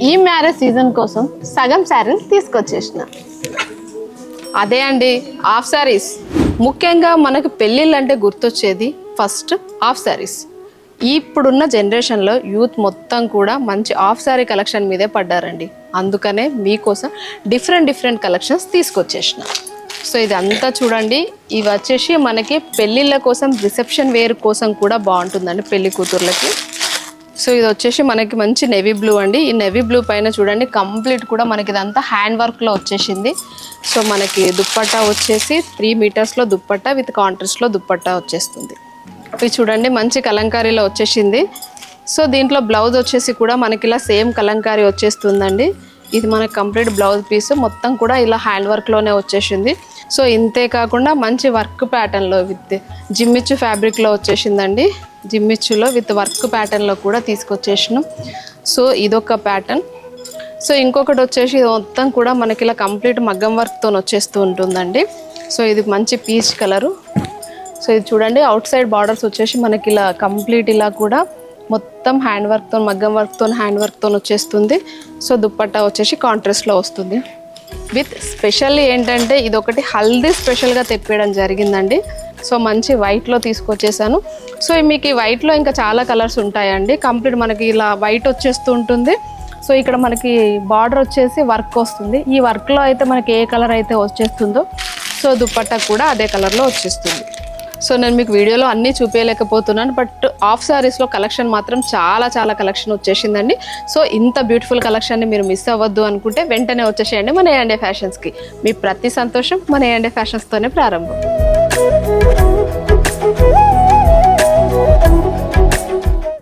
ఈ marriage season కోసం సగం శారీలు తీసుకొచ్చేసిన. అదే అండి, హాఫ్ శారీస్. ముఖ్యంగా మనకు పెళ్ళిళ్ళు అంటే గుర్తొచ్చేది ఫస్ట్ హాఫ్ శారీస్. ఇప్పుడున్న జనరేషన్లో యూత్ మొత్తం కూడా మంచి హాఫ్ శారీ కలెక్షన్ మీదే పడ్డారండి. అందుకనే మీకోసం డిఫరెంట్ కలెక్షన్స్ తీసుకొచ్చేసిన. సో ఇది అంతా చూడండి, ఇవి వచ్చేసి మనకి పెళ్ళిళ్ళ కోసం, రిసెప్షన్ వేర్ కోసం కూడా బాగుంటుందండి పెళ్లి కూతుర్లకి. సో ఇది వచ్చేసి మనకి మంచి నెవీ బ్లూ అండి. ఈ నెవీ బ్లూ పైన చూడండి కంప్లీట్ కూడా మనకి ఇదంతా హ్యాండ్ వర్క్లో వచ్చేసింది. సో మనకి దుప్పట్టా వచ్చేసి 3 మీటర్స్లో దుప్పట్టా విత్ కాంట్రాస్ట్లో దుప్పట్టా వచ్చేస్తుంది. ఇది చూడండి మంచి కలంకారీలో వచ్చేసింది. సో దీంట్లో బ్లౌజ్ వచ్చేసి కూడా మనకి ఇలా సేమ్ కలంకారీ వచ్చేస్తుందండి. ఇది మనకి కంప్లీట్ బ్లౌజ్ పీస్ మొత్తం కూడా ఇలా హ్యాండ్ వర్క్లోనే వచ్చేసింది. సో ఇంతే కాకుండా మంచి వర్క్ ప్యాటర్న్లో విత్ జిమ్మిచ్చు ఫ్యాబ్రిక్లో వచ్చేసిందండి. జిమ్మిచ్చులో విత్ వర్క్ ప్యాటర్న్లో కూడా తీసుకొచ్చేసినాం. సో ఇదొక ప్యాటర్న్. సో ఇంకొకటి వచ్చేసి ఇది మొత్తం కూడా మనకి ఇలా కంప్లీట్ మగ్గం వర్క్తో వచ్చేస్తూ ఉంటుందండి. సో ఇది మంచి పీచ్ కలరు. సో ఇది చూడండి అవుట్ సైడ్ బార్డర్స్ వచ్చేసి మనకి ఇలా కంప్లీట్ ఇలా కూడా మొత్తం హ్యాండ్ వర్క్తో, మగ్గం వర్క్తో, హ్యాండ్ వర్క్తో వచ్చేస్తుంది. సో దుప్పట్టా వచ్చేసి కాంట్రాస్ట్లో వస్తుంది. విత్ స్పెషల్లీ ఏంటంటే ఇది ఒకటి హల్దీ స్పెషల్గా తెప్పేయడం జరిగిందండి. సో మంచి వైట్లో తీసుకొచ్చేసాను. సో మీకు ఈ వైట్లో ఇంకా చాలా కలర్స్ ఉంటాయండి. కంప్లీట్ మనకి ఇలా వైట్ వచ్చేస్తూ ఉంటుంది. సో ఇక్కడ మనకి బార్డర్ వచ్చేసి వర్క్ వస్తుంది. ఈ వర్క్లో అయితే మనకి ఏ కలర్ అయితే వచ్చేస్తుందో సో దుప్పట్టా కూడా అదే కలర్లో వచ్చేస్తుంది. సో నేను మీకు వీడియోలో అన్నీ చూపించలేకపోతున్నాను, బట్ హాఫ్ శారీస్లో కలెక్షన్ మాత్రం చాలా కలెక్షన్ వచ్చేసిందండి. సో ఇంత బ్యూటిఫుల్ కలెక్షన్ని మీరు మిస్ అవ్వద్దు అనుకుంటే వెంటనే వచ్చేసేయండి మన A&A ఫ్యాషన్స్కి. మీ ప్రతి సంతోషం మన A&A ఫ్యాషన్స్తోనే ప్రారంభం.